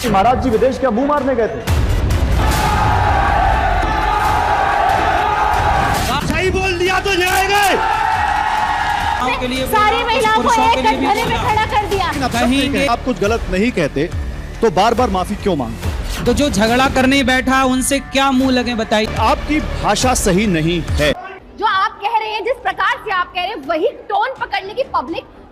महाराज जी विदेश क्या मुंह मारने गए थे? सही बोल दिया तो जाएगा। के लिए सारी महिलाओं को एक कटघरे में खड़ा कर दिया। कहेंगे आप कुछ गलत नहीं कहते तो बार बार माफी क्यों मांगते? तो जो झगड़ा करने बैठा उनसे क्या मुंह लगे बताइए। आपकी भाषा सही नहीं है। जो आप कह रहे हैं, जिस प्रकार से आप कह रहे हैं, वही टोन पकड़ने की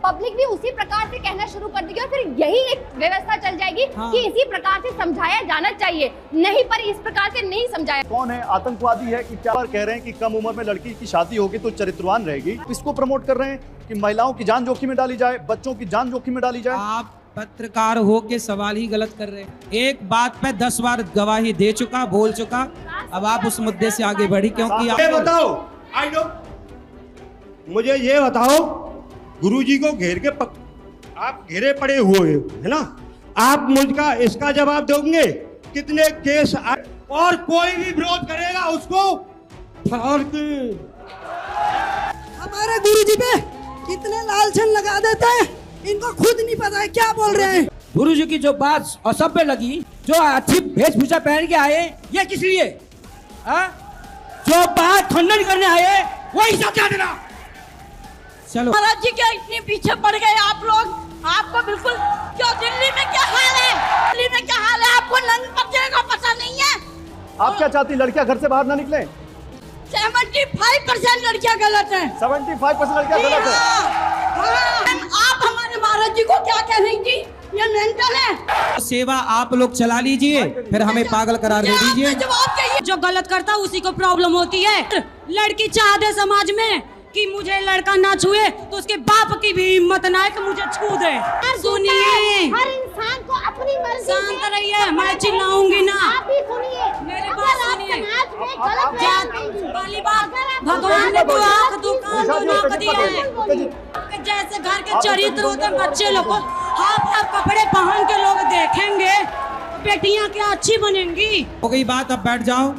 पब्लिक भी उसी प्रकार से कहना शुरू कर देगी और फिर यही एक व्यवस्था चल जाएगी कि इसी प्रकार से समझाया जाना चाहिए, नहीं पर इस प्रकार से नहीं समझाया। कौन है आतंकवादी है कि क्या कह रहे हैं कि कम उम्र में लड़की की शादी होगी तो चरित्रवान रहेगी? इसको प्रमोट कर रहे हैं कि महिलाओं की जान जोखिम में डाली जाए, बच्चों की जान जोखिम में डाली जाए। आप पत्रकार हो के सवाल ही गलत कर रहे हैं। एक बात पे 10 बार गवाही दे चुका, बोल चुका, अब आप उस मुद्दे से आगे बढ़ी क्योंकि आप बताओ, मुझे ये बताओ, गुरुजी को घेर के आप घेरे पड़े हुए है ना, आप मुझका इसका जवाब दोगे कितने केस और कोई भी विरोध करेगा उसको फाड़ के। हमारे गुरुजी पे कितने लालछन लगा देते हैं, इनको खुद नहीं पता है क्या बोल रहे हैं। गुरुजी की जो बात असभ्य लगी, जो अच्छी वेशभूषा पहन के आए, ये किस लिए? जो बात खंडन करने आए वही सब क्या देना। चलो महाराज जी क्या इतने पीछे पड़ गए आप लोग? आपको बिल्कुल क्यों? दिल्ली में क्या हाल है? दिल्ली में क्या हाल है? आपको नंद बच्चे का पता नहीं है? आप क्या चाहती, लड़कियां घर से बाहर ना निकले? 75% लड़कियां गलत है। 75% लड़कियां गलत है। आप हमारे महाराज जी को क्या कह रही थी? ये मेंटल है। सेवा आप लोग चला लीजिए, फिर हमें पागल करार दे दीजिए। जो गलत करता है उसी को प्रॉब्लम होती है। लड़की चाह दे समाज में कि मुझे लड़का ना छुए, तो उसके बाप की भी हिम्मत ना है कि मुझे छू दे। सुनिए, हर इंसान को अपनी मर्जी से शांत रहिए, मैं चिल्लाऊंगी ना। आप भी सुनिए, मेरी बात सुनिए। समाज में गलत पहली बात, भगवान ने तो आँख दो कान दो नाक दिया है। जैसे घर के चरित्र होते हैं, बच्चे लोग को हाफ कपड़े पहन के लोग देखेंगे, बेटियां क्या अच्छी बनेंगी। हो गई बात, अब बैठ जाओ,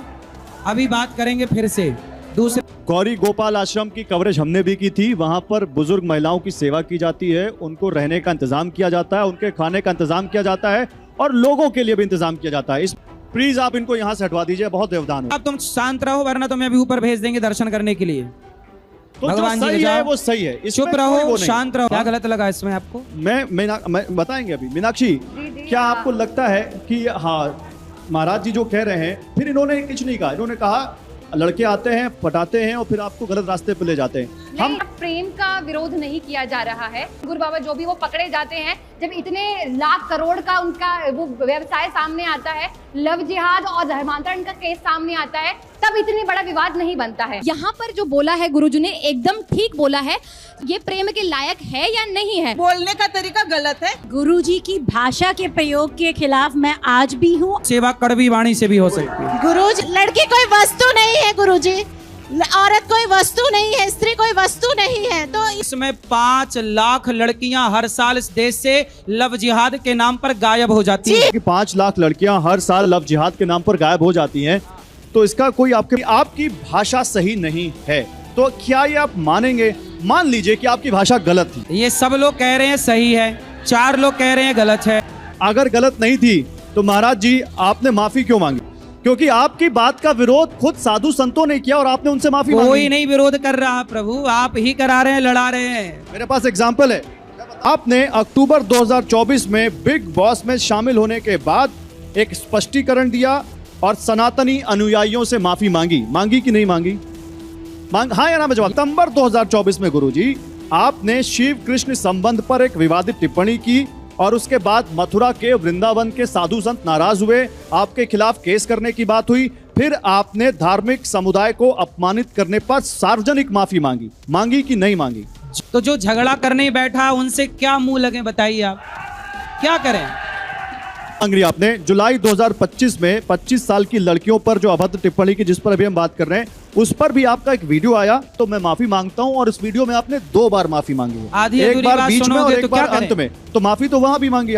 अभी बात करेंगे फिर से। दूसरे गौरी गोपाल आश्रम की कवरेज हमने भी की थी। वहां पर बुजुर्ग महिलाओं की सेवा की जाती है, उनको रहने का इंतजाम किया जाता है, उनके खाने का इंतजाम किया जाता है और लोगों के लिए भी इंतजाम किया जाता है। प्लीज आप इनको यहाँ से हटवा दीजिए, बहुत व्यवधान है। अब तुम शांत रहो, वरना तुम्हें अभी ऊपर भेज देंगे दर्शन करने के लिए। तो भगवान जी है वो सही है, चुप रहो, शांत रहो। क्या गलत लगा इसमें आपको? मैं बताएंगे अभी। मीनाक्षी, क्या आपको लगता है कि हाँ महाराज जी जो कह रहे हैं, फिर इन्होंने कुछ नहीं कहा, इन्होंने कहा लड़के आते हैं, पटाते हैं और फिर आपको गलत रास्ते पे ले जाते हैं। हम प्रेम का विरोध नहीं किया जा रहा है। गुरु बाबा जो भी वो पकड़े जाते हैं, जब इतने लाख करोड़ का उनका वो व्यवसाय सामने आता है, लव जिहाद और धर्मांतरण का केस सामने आता है, तब इतनी बड़ा विवाद नहीं बनता है। यहाँ पर जो बोला है गुरुजी ने एकदम ठीक बोला है। ये प्रेम के लायक है या नहीं है? बोलने का तरीका गलत है। गुरुजी की भाषा के प्रयोग के खिलाफ मैं आज भी हूँ। सेवा कड़वी वाणी से भी हो सकती है। गुरुजी, लड़की कोई वस्तु नहीं है गुरुजी, औरत कोई वस्तु नहीं है, स्त्री कोई वस्तु नहीं है। तो इसमें 5 लाख लड़कियां हर साल इस देश से लव जिहाद के नाम पर गायब हो जाती हैं। 5 लाख लड़कियां हर साल लव जिहाद के नाम पर गायब हो जाती हैं, तो इसका कोई आपकी भाषा सही नहीं है। तो क्या ये आप मानेंगे? मान लीजिए कि आपकी भाषा गलत थी। ये सब लोग कह रहे हैं सही है, 4 लोग कह रहे हैं गलत है। अगर गलत नहीं थी तो महाराज जी आपने माफी क्यों मांगी? क्योंकि आपकी बात का विरोध खुद साधु संतों ने किया और आपने उनसे माफी मांगी। कोई नहीं विरोध कर रहा प्रभु, आप ही करा रहे हैं, लड़ा रहे हैं। मेरे पास एग्जाम्पल है। आपने अक्टूबर 2024 में बिग बॉस में शामिल होने के बाद एक स्पष्टीकरण दिया और सनातनी अनुयायियों से माफी मांगी कि नहीं मांगी? हाँ या ना में जवाब। सितंबर 2024 में गुरुजी आपने शिव कृष्ण संबंध पर एक विवादित टिप्पणी की और उसके बाद मथुरा के वृंदावन के साधु संत नाराज हुए, आपके खिलाफ केस करने की बात हुई। फिर आपने धार्मिक समुदाय को अपमानित करने पर सार्वजनिक माफी मांगी कि नहीं मांगी? तो जो झगड़ा करने बैठा उनसे क्या मुंह लगे, बताइए आप क्या करें। मांग रही आपने जुलाई 2025 में 25 साल की लड़कियों पर जो अभद्र टिप्पणी की, जिस पर अभी हम बात कर रहे हैं, उस पर भी आपका एक वीडियो आया, तो मैं माफी मांगता हूं। और इस वीडियो में आपने 2 बार माफी मांगी है, आधी एक अधूरी बार बात बीच में सुनोगे और तो एक बार क्या अंत करें? में, तो माफी तो वहां भी मांगी।